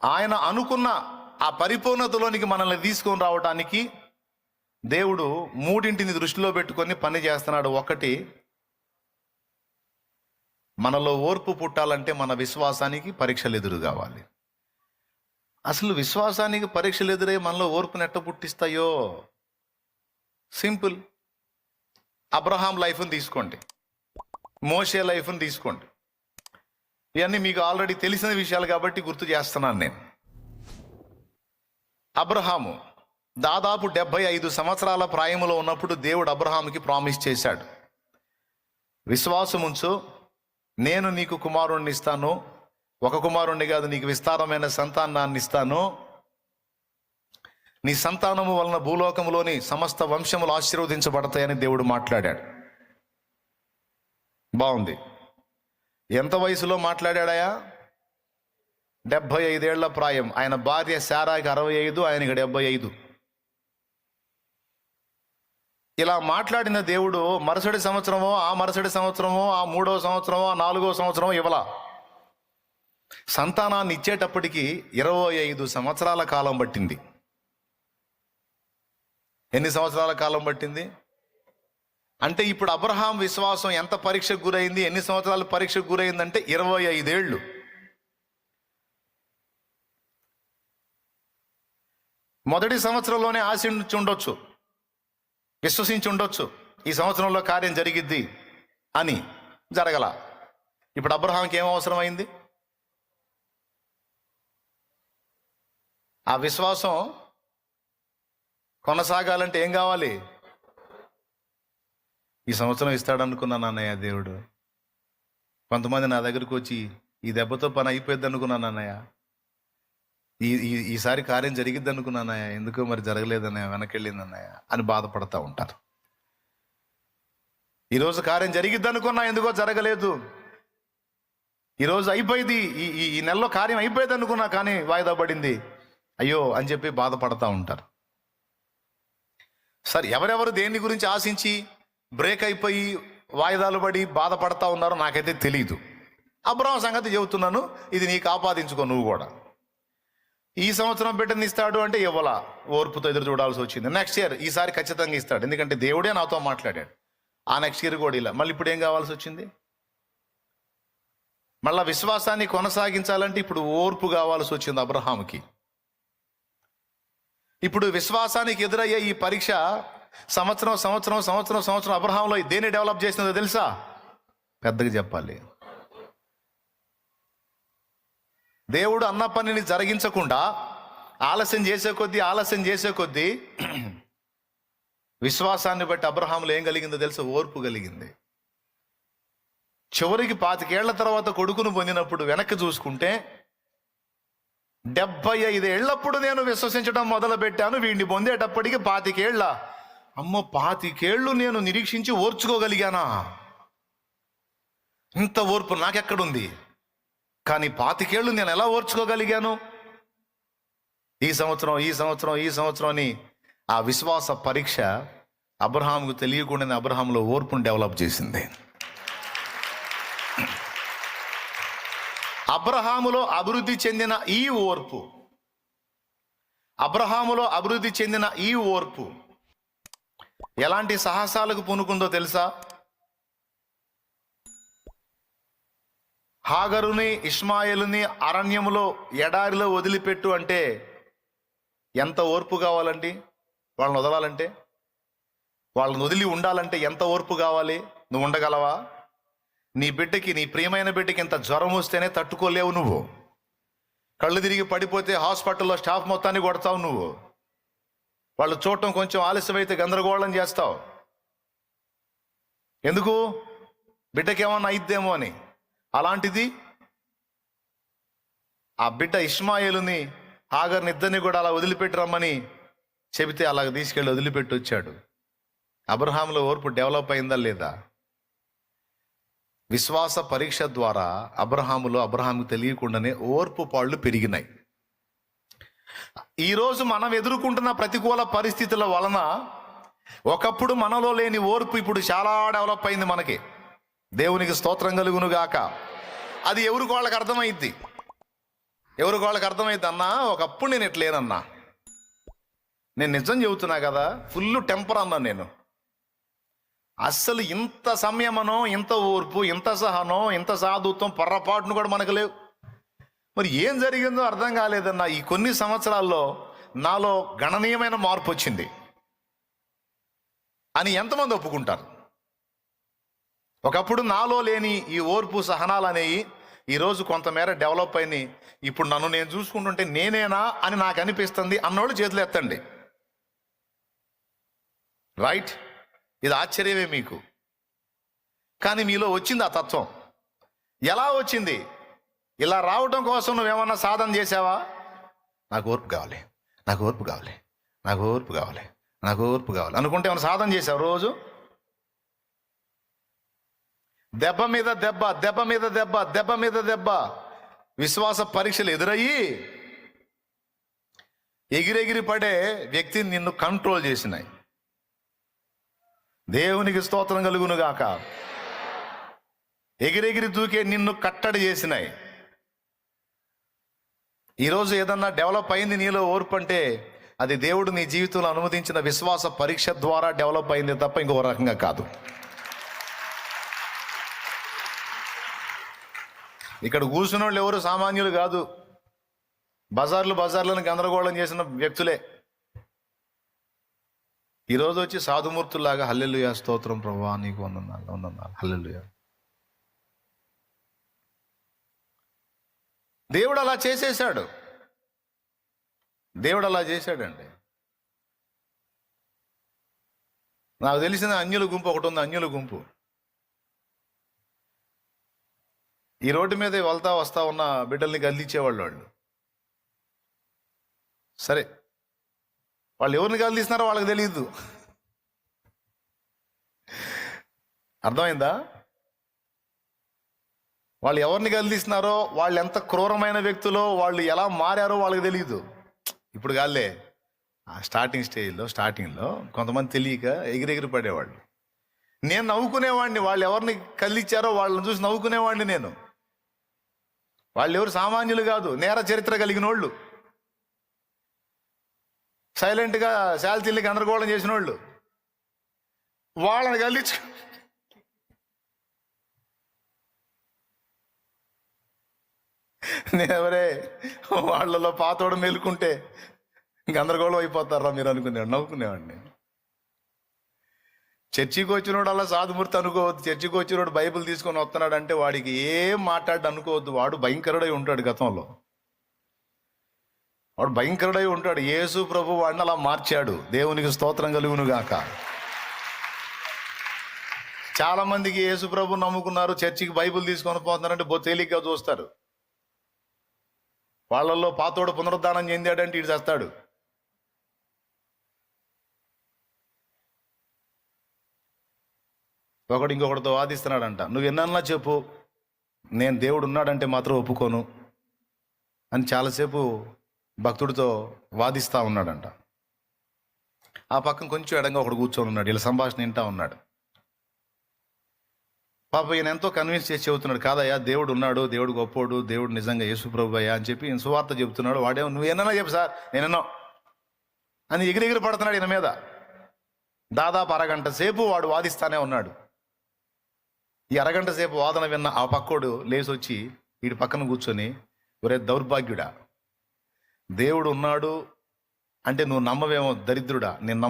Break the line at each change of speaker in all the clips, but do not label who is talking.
ఆయన అనుకున్న ఆ పరిపూర్ణతలోనికి మనల్ని తీసుకొని రావడానికి దేవుడు మూడింటిని దృష్టిలో పెట్టుకొని పని చేస్తున్నాడు. ఒకటి, మనలో ఓర్పు పుట్టాలంటే మన విశ్వాసానికి పరీక్షలు ఎదురు కావాలి. అసలు విశ్వాసానికి పరీక్షలు ఎదురై మనలో ఓర్పుని ఎట్ట పుట్టిస్తాయో సింపుల్. అబ్రహాం లైఫ్ని తీసుకోండి, మోషే లైఫ్ని తీసుకోండి. ఇవన్నీ మీకు ఆల్రెడీ తెలిసిన విషయాలు కాబట్టి గుర్తు చేస్తున్నాను నేను. అబ్రహాము దాదాపు 75 సంవత్సరాల ప్రాయములో ఉన్నప్పుడు దేవుడు అబ్రహాముకి ప్రామిస్ చేశాడు, విశ్వాసం ఉంచు, నేను నీకు కుమారుణ్ణి ఇస్తాను, ఒక కుమారుణ్ణి కాదు, నీకు విస్తారమైన సంతానాన్ని ఇస్తాను, నీ సంతానము వలన భూలోకములోని సమస్త వంశములు ఆశీర్వదించబడతాయని దేవుడు మాట్లాడాడు. బాగుంది. ఎంత వయసులో మాట్లాడాడయా? 75 ఏళ్ల ప్రాయం. ఆయన భార్య శారాకి 65, ఆయనకి 75. ఇలా మాట్లాడిన దేవుడు మరుసటి సంవత్సరమో, ఆ మరుసటి సంవత్సరమో, ఆ 3వ సంవత్సరమో, ఆ 4వ సంవత్సరమో ఇవ్వలా. సంతానాన్ని ఇచ్చేటప్పటికి 25 సంవత్సరాల కాలం పట్టింది. ఎన్ని సంవత్సరాల కాలం పట్టింది అంటే, ఇప్పుడు అబ్రహాం విశ్వాసం ఎంత పరీక్షకు గురైంది, ఎన్ని సంవత్సరాలు పరీక్షకు గురైందంటే 25 ఏళ్ళు. మొదటి సంవత్సరంలోనే ఆశించి ఉండొచ్చు, విశ్వసించి ఉండొచ్చు, ఈ సంవత్సరంలో కార్యం జరిగిద్ది అని. జరగల. ఇప్పుడు అబ్రహాంకి ఏం అవసరమైంది? ఆ విశ్వాసం కొనసాగాలంటే ఏం కావాలి? ఈ సంవత్సరం ఇస్తాడు అనుకున్నాను అన్నయ్య దేవుడు. కొంతమంది నా దగ్గరకు వచ్చి ఈ దెబ్బతో పని అయిపోయింది అనుకున్నాను అన్నయ్య, ఈసారి కార్యం జరిగిద్ది అనుకున్నానయ్యా, ఎందుకో మరి జరగలేదన్నయ్య, వెనకెళ్ళింది అన్నయ్య అని బాధపడతా ఉంటారు. ఈరోజు కార్యం జరిగిద్ది అనుకున్నా, ఎందుకో జరగలేదు. ఈరోజు అయిపోయింది, ఈ నెలలో కార్యం అయిపోయింది అనుకున్నా, కానీ వాయిదా పడింది, అయ్యో అని చెప్పి బాధపడతా ఉంటారు. సరే, ఎవరెవరు దేని గురించి ఆశించి బ్రేక్ అయిపోయి వాయిదాలు పడి బాధపడతా ఉన్నారో నాకైతే తెలియదు. అబ్రహాం సంగతి చెబుతున్నాను, ఇది నీకు ఆపాదించుకో నువ్వు కూడా. ఈ సంవత్సరం బిడ్డని ఇస్తాడు అంటే ఇవ్వాలా, ఓర్పుతో ఎదురు చూడాల్సి వచ్చింది. నెక్స్ట్ ఇయర్ ఈసారి ఖచ్చితంగా ఇస్తాడు, ఎందుకంటే దేవుడే నాతో మాట్లాడాడు. ఆ నెక్స్ట్ ఇయర్ కూడా ఇలా. మళ్ళీ ఇప్పుడు ఏం కావాల్సి వచ్చింది? మళ్ళా విశ్వాసాన్ని కొనసాగించాలంటే ఇప్పుడు ఓర్పు కావాల్సి వచ్చింది అబ్రహాముకి. ఇప్పుడు విశ్వాసానికి ఎదురయ్యే ఈ పరీక్ష సంవత్సరం సంవత్సరం సంవత్సరం సంవత్సరం అబ్రహాంలో దేన్ని డెవలప్ చేసిందో తెలుసా? పెద్దగా చెప్పాలి. దేవుడు అన్న పనిని జరిగించకుండా ఆలస్యం చేసే కొద్దీ విశ్వాసాన్ని బట్టి అబ్రహాంలో ఏం కలిగిందో తెలుసా? ఓర్పు కలిగింది. చివరికి 25 ఏళ్ల తర్వాత కొడుకును పొందినప్పుడు వెనక్కి చూసుకుంటే 75 ఏళ్లప్పుడు నేను విశ్వసించడం మొదలు పెట్టాను, వీడిని పొందేటప్పటికి 25 ఏళ్ళ. అమ్మో, 25 ఏళ్ళు నేను నిరీక్షించి ఓర్చుకోగలిగానా? ఇంత ఓర్పు నాకెక్కడుంది? కానీ 25 ఏళ్ళు నేను ఎలా ఓర్చుకోగలిగాను? ఈ సంవత్సరం అని ఆ విశ్వాస పరీక్ష అబ్రహాంకు తెలియకుండానే అబ్రహాంలో ఓర్పును డెవలప్ చేసింది. అబ్రహాములో అభివృద్ధి చెందిన ఈ ఓర్పు ఎలాంటి సాహసాలకు పూనుకుందో తెలుసా? హాగరుని, ఇష్మాయేలుని అరణ్యములో, ఎడారిలో వదిలిపెట్టు అంటే ఎంత ఓర్పు కావాలండి? వాళ్ళని వదలాలంటే, వాళ్ళని వదిలి ఉండాలంటే ఎంత ఓర్పు కావాలి? నువ్వు ఉండగలవా? నీ బిడ్డకి, నీ ప్రియమైన బిడ్డకి ఇంత జ్వరం వస్తేనే తట్టుకోలేవు నువ్వు. కళ్ళు తిరిగి పడిపోతే హాస్పిటల్లో స్టాఫ్ మొత్తాన్ని కొడతావు నువ్వు. వాళ్ళు చూడటం కొంచెం ఆలస్యమైతే గందరగోళం చేస్తావు. ఎందుకు? బిడ్డకేమన్నా అయిద్దేమో అని. అలాంటిది ఆ బిడ్డ ఇష్మాయేలుని, హాగర్ని ఇద్దరిని కూడా అలా వదిలిపెట్టి రమ్మని చెబితే అలాగ తీసుకెళ్ళి వదిలిపెట్టి వచ్చాడు. అబ్రహాంలో ఓర్పు డెవలప్ అయిందా లేదా? విశ్వాస పరీక్ష ద్వారా అబ్రహాముకు తెలియకుండానే ఓర్పు పాళ్ళు పెరిగినాయి. ఈరోజు మనం ఎదుర్కొంటున్న ప్రతికూల పరిస్థితుల వలన ఒకప్పుడు మనలో లేని ఓర్పు ఇప్పుడు చాలా డెవలప్ అయింది మనకి. దేవునికి స్తోత్రం కలుగును గాక. అది ఎవరికి వాళ్ళకి అర్థమైద్ది. ఎవరికి వాళ్ళకి అర్థమైంది అన్నా, ఒకప్పుడు నేను ఎట్లేనన్నా, నేను నిజం చెబుతున్నా కదా, ఫుల్ టెంపర్ అన్నా నేను. అస్సలు ఇంత సంయమనం, ఇంత ఓర్పు, ఇంత సహనం, ఇంత సాధుత్వం పొర్రపాటును కూడా మనకు లేవు. మరి ఏం జరిగిందో అర్థం కాలేదన్నా. ఈ కొన్ని సంవత్సరాల్లో నాలో గణనీయమైన మార్పు వచ్చింది అని ఎంతమంది ఒప్పుకుంటారు? ఒకప్పుడు నాలో లేని ఈ ఓర్పు, సహనాలు అనేవి ఈరోజు కొంతమేర డెవలప్ అయినాయి. ఇప్పుడు నన్ను నేను చూసుకుంటుంటే నేనేనా అని నాకు అనిపిస్తుంది అన్నోళ్ళు చేతులు ఎత్తండి. రైట్? ఇది ఆశ్చర్యమే మీకు. కానీ మీలో వచ్చింది ఆ తత్వం. ఎలా వచ్చింది? ఇలా రావడం కోసం నువ్వేమన్నా సాధన చేసావా? నాకు ఓర్పు కావాలి, నాకు ఓర్పు కావాలి, నాకు ఓర్పు కావాలి, నాకు ఓర్పు కావాలి అనుకుంటే ఏమైనా సాధన చేసావు? రోజు దెబ్బ మీద దెబ్బ, దెబ్బ మీద దెబ్బ, దెబ్బ మీద దెబ్బ, విశ్వాస పరీక్షలు ఎదురయ్యి ఎగిరెగిరి పడే వ్యక్తిని నిన్ను కంట్రోల్ చేసినాయి. దేవునికి స్తోత్రం కలుగును గాక. ఎగిరెగిరి దూకే నిన్ను కట్టడి చేసినాయి. ఈరోజు ఏదన్నా డెవలప్ అయింది నీలో ఓర్పు అంటే అది దేవుడు నీ జీవితంలో అనుమతించిన విశ్వాస పరీక్ష ద్వారా డెవలప్ అయింది తప్ప ఇంకో రకంగా కాదు. ఇక్కడ కూర్చున్న వాళ్ళు ఎవరు సామాన్యులు కాదు. బజార్లను గందరగోళం చేసిన వ్యక్తులే ఈరోజు వచ్చి సాధుమూర్తుల్లాగా హల్లెలూయా, స్తోత్రం ప్రభువా, నీకు వందనాలు, వందనాలు, హల్లెలూయా. దేవుడు అలా చేసేసాడు. దేవుడు అలా చేశాడండి. నాకు తెలిసిన అన్యుల గుంపు ఒకటి ఉంది. అన్యుల గుంపు ఈ రోడ్డు మీద వెళ్తా వస్తా ఉన్న బిడ్డల్ని గల్లించేవాళ్ళు. వాళ్ళు సరే, వాళ్ళు ఎవరిని గల్లిస్తున్నారో వాళ్ళకి తెలియదు. అర్థమైందా? వాళ్ళు ఎవరిని గల్లిస్తున్నారో, వాళ్ళు ఎంత క్రూరమైన వ్యక్తులో, వాళ్ళు ఎలా మారారో వాళ్ళకి తెలియదు. ఇప్పుడు కాదులే, స్టార్టింగ్లో కొంతమంది తెలియక ఎగిరెగిరి పడేవాళ్ళు. నేను నవ్వుకునేవాడిని. వాళ్ళు ఎవరిని కల్లిచ్చారో వాళ్ళని చూసి నవ్వుకునేవాడిని నేను. వాళ్ళు ఎవరు సామాన్యులు కాదు, నేర చరిత్ర కలిగిన వాళ్ళు, సైలెంట్గా శాల్తీల్ని గందరగోళం చేసిన వాళ్ళు. వాళ్ళని గల్లించు నేనెవరే వాళ్ళలో పాతోడు మేలుకుంటే గందరగోళం అయిపోతారా మీరు అనుకునేవాడు, నవ్వుకునేవాడిని. చర్చికి వచ్చినోడు అలా సాధుమూర్తి అనుకోవద్దు. చర్చికి వచ్చినోడు బైబిల్ తీసుకొని వస్తున్నాడు అంటే వాడికి ఏం మాట్లాడు అనుకోవద్దు. వాడు భయంకరుడై ఉంటాడు. గతంలో వాడు భయంకరుడై ఉంటాడు. యేసు ప్రభు వాడిని అలా మార్చాడు. దేవునికి స్తోత్రం కలుగును గాక. చాలా మందికి యేసు ప్రభు నమ్ముకున్నారు, చర్చికి బైబిల్ తీసుకొని పోతున్నారంటే తేలిగ్గా చూస్తారు. వాళ్ళల్లో పాతోడు పునరుద్ధానం చెందాడంటే ఇటు చేస్తాడు. ఒకడు ఇంకొకటితో వాదిస్తున్నాడంట. నువ్వు ఎన్నన్నా చెప్పు, నేను దేవుడు ఉన్నాడంటే మాత్రం ఒప్పుకోను అని చాలాసేపు భక్తుడితో వాదిస్తూ ఉన్నాడంట. ఆ పక్కన కొంచెం ఎడంగా ఒకడు కూర్చొని ఉన్నాడు. వీళ్ళ సంభాషణ వింటా ఉన్నాడు. పాప ఈయన ఎంతో కన్విన్స్ చేసి చెబుతున్నాడు, కాదయ్యా దేవుడు ఉన్నాడు, దేవుడు గొప్పోడు, దేవుడు నిజంగా యేసు ప్రభు అయ్యా అని చెప్పి ఈయన సువార్త చెబుతున్నాడు. వాడేమో నువ్వు ఎన్నన్నా చెప్పు సార్, నేనెన్నో అని ఎగిరెగిరి పడుతున్నాడు ఈయన మీద. దాదాపు అరగంట సేపు వాడు వాదిస్తానే ఉన్నాడు. ఈ అరగంట సేపు వాదన విన్న ఆ పక్కోడు లేచి వచ్చి వీడి పక్కన కూర్చొని, ఒరే దౌర్భాగ్యుడా, దేవుడు ఉన్నాడు అంటే నువ్వు నమ్మవేమో దరిద్రుడా, నేను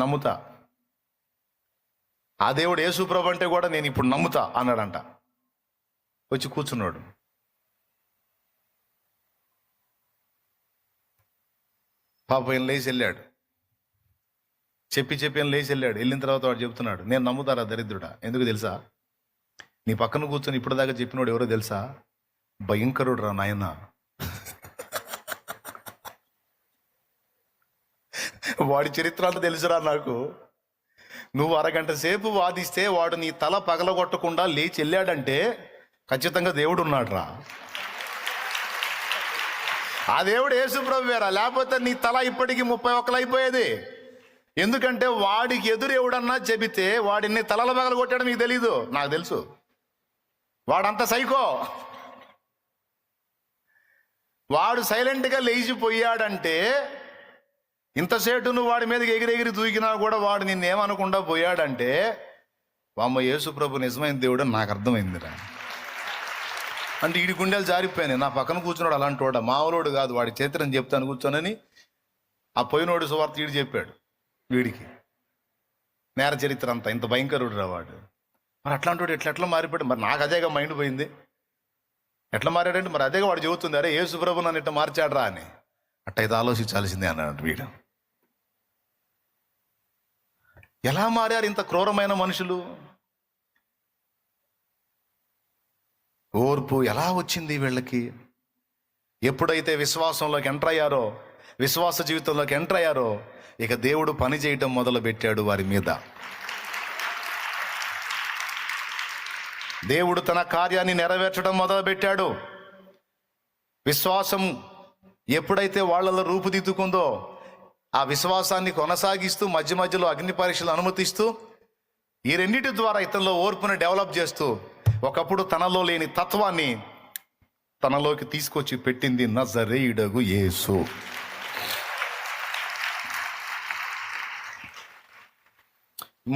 నమ్ముతా. ఆ దేవుడు యేసు ప్రభు అంటే కూడా నేను ఇప్పుడు నమ్ముతా అన్నాడంట. వచ్చి కూర్చున్నాడు. పాప ఈయన లేచి వెళ్ళాడు. చెప్పి ఆయన లేచి వెళ్ళాడు. వెళ్ళిన తర్వాత వాడు చెప్తున్నాడు, నేను నమ్ముతారా దరిద్రుడా, ఎందుకు తెలుసా? నీ పక్కన కూర్చొని ఇప్పటిదాకా చెప్పినోడు ఎవరో తెలుసా? భయంకరుడు రా నాయన. వాడి చరిత్ర అంతా తెలుసురా నాకు. నువ్వు అరగంట సేపు వాదిస్తే వాడు నీ తల పగలగొట్టకుండా లేచి వెళ్ళాడంటే ఖచ్చితంగా దేవుడు ఉన్నాడు రా. ఆ దేవుడు యేసు ప్రభువేరా, లేకపోతే నీ తల ఇప్పటికీ 31 అయిపోయేది. ఎందుకంటే వాడికి ఎదురు ఎవడన్నా చెబితే వాడిని తలల పగలగొట్టాడు మీకు తెలీదు, నాకు తెలుసు. వాడంతా సైకో. వాడు సైలెంట్గా లేచిపోయాడంటే, ఇంతసేటు నువ్వు వాడి మీదకి ఎగిరెగిరి దూకినా కూడా వాడు నిన్నేమనకుండా పోయాడంటే, వామ్మ యేసు ప్రభు నిజమైన దేవుడు అని నాకు అర్థమైందిరా. అంటే ఈడి గుండెలు జారిపోయాయి. నా పక్కన కూర్చున్నాడు అలాంటి వాడు, మామూలుడు కాదు, వాడి చరిత్రని చెప్తాను కూర్చోనని ఆ పోయినోడు సువార్త ఈడు చెప్పాడు వీడికి నేర చరిత్ర అంతా. ఇంత భయంకరుడు రా వాడు. మరి అట్లాంటి వాడు ఎట్లా మారిపోయాడు? మరి నాకు అదేగా మైండ్ పోయింది. ఎట్లా మారాడంటే మరి అదేగా వాడు చెబుతుంది, అరే యేసు ప్రభు నన్ను ఇట్లా మార్చాడరా అని. అట్టయితే ఆలోచించాల్సిందే అన్నాడు వీడు. ఎలా మారారు ఇంత క్రూరమైన మనుషులు? ఓర్పు ఎలా వచ్చింది వీళ్ళకి? ఎప్పుడైతే విశ్వాసంలోకి ఎంటర్ అయ్యారో, విశ్వాస జీవితంలోకి ఎంటర్ అయ్యారో, ఇక దేవుడు పని చేయటం మొదలు పెట్టాడు వారి మీద. దేవుడు తన కార్యాన్ని నెరవేర్చడం మొదలు పెట్టాడు. విశ్వాసం ఎప్పుడైతే వాళ్ళలో రూపుదిద్దుకుందో, ఆ విశ్వాసాన్ని కొనసాగిస్తూ మధ్య మధ్యలో అగ్ని పరీక్షలు అనుమతిస్తూ, ఈ రెండింటి ద్వారా ఇతనిలో ఓర్పుని డెవలప్ చేస్తూ, ఒకప్పుడు తనలో లేని తత్వాన్ని తనలోకి తీసుకొచ్చి పెట్టింది నజరేయుడగు యేసు.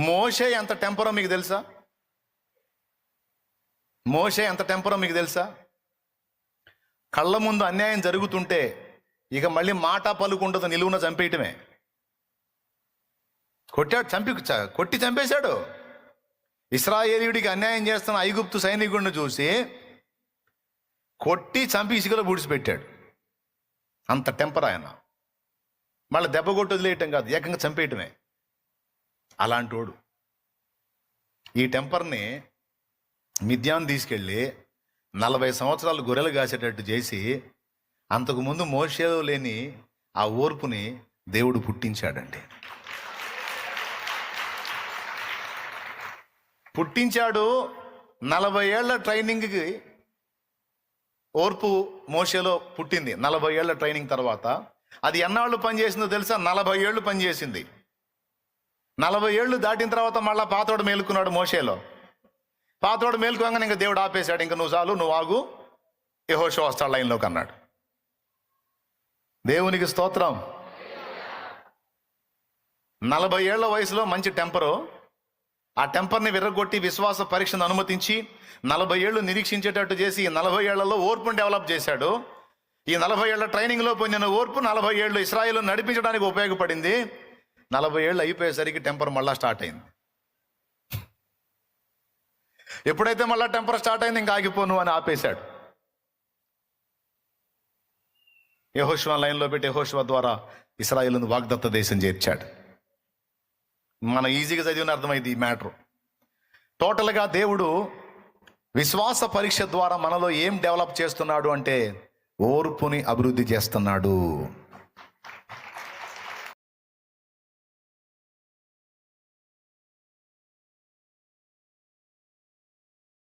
మోషే ఎంత టెంపరో మీకు తెలుసా? మోషే ఎంత టెంపరో మీకు తెలుసా? కళ్ళ ముందు అన్యాయం జరుగుతుంటే ఇక మళ్ళీ మాట పలుకుండదు, నిలువున చంపేయటమే. కొట్టి చంపేశాడు. ఇశ్రాయేలీయుడికి అన్యాయం చేస్తున్న ఐగుప్తు సైనికుడిని చూసి కొట్టి చంపి ఇసుకలో బూడిసిపెట్టాడు. అంత టెంపర్ ఆయన. మళ్ళీ దెబ్బ కొట్టి వదిలేయటం కాదు, ఏకంగా చంపేయటమే. అలాంటోడు. ఈ టెంపర్ని మిద్యాన్ తీసుకెళ్ళి 40 సంవత్సరాలు గొర్రెలు కాసేటట్టు చేసి, అంతకుముందు మోషేలో లేని ఆ ఓర్పుని దేవుడు పుట్టించాడండి. పుట్టించాడు. 40 ఏళ్ల ట్రైనింగ్కి ఓర్పు మోషేలో పుట్టింది. 40 ఏళ్ల ట్రైనింగ్ తర్వాత అది ఎన్నాళ్ళు పనిచేసిందో తెలుసా? 40 ఏళ్ళు పనిచేసింది. 40 ఏళ్ళు దాటిన తర్వాత మళ్ళా పాతోడు మేలుకున్నాడు మోషేలో. పాతోడు మేలుకోగానే ఇంకా దేవుడు ఆపేశాడు. ఇంకా నువ్వు చాలు, నువ్వు ఆగు, యెహోషువ వస్తాడు లైన్లోకి అన్నాడు. దేవునికి స్తోత్రం. 40 ఏళ్ల వయసులో మంచి టెంపరు. ఆ టెంపర్ని విర్రగొట్టి విశ్వాస పరీక్షను అనుమతించి 40 ఏళ్ళు నిరీక్షించేటట్టు చేసి 40 ఏళ్లలో ఓర్పును డెవలప్ చేశాడు. ఈ 40 ఏళ్ల ట్రైనింగ్లో పొందిన ఓర్పు 40 ఏళ్ళు ఇశ్రాయేలు నడిపించడానికి ఉపయోగపడింది. 40 ఏళ్ళు అయిపోయేసరికి టెంపర్ మళ్ళా స్టార్ట్ అయింది. ఎప్పుడైతే మళ్ళా టెంపర్ స్టార్ట్ అయింది, ఇంకా ఆగిపోను అని ఆపేశాడు. యెహోషువ లైన్లో పెట్టి యెహోషువ ద్వారా ఇశ్రాయేలును వాగ్దత్త దేశం చేర్చాడు. మనం ఈజీగా చదివిన అర్థమైంది ఈ మ్యాటర్. టోటల్గా దేవుడు విశ్వాస పరీక్ష ద్వారా మనలో ఏం డెవలప్ చేస్తున్నాడు అంటే ఓర్పుని అభివృద్ధి చేస్తున్నాడు.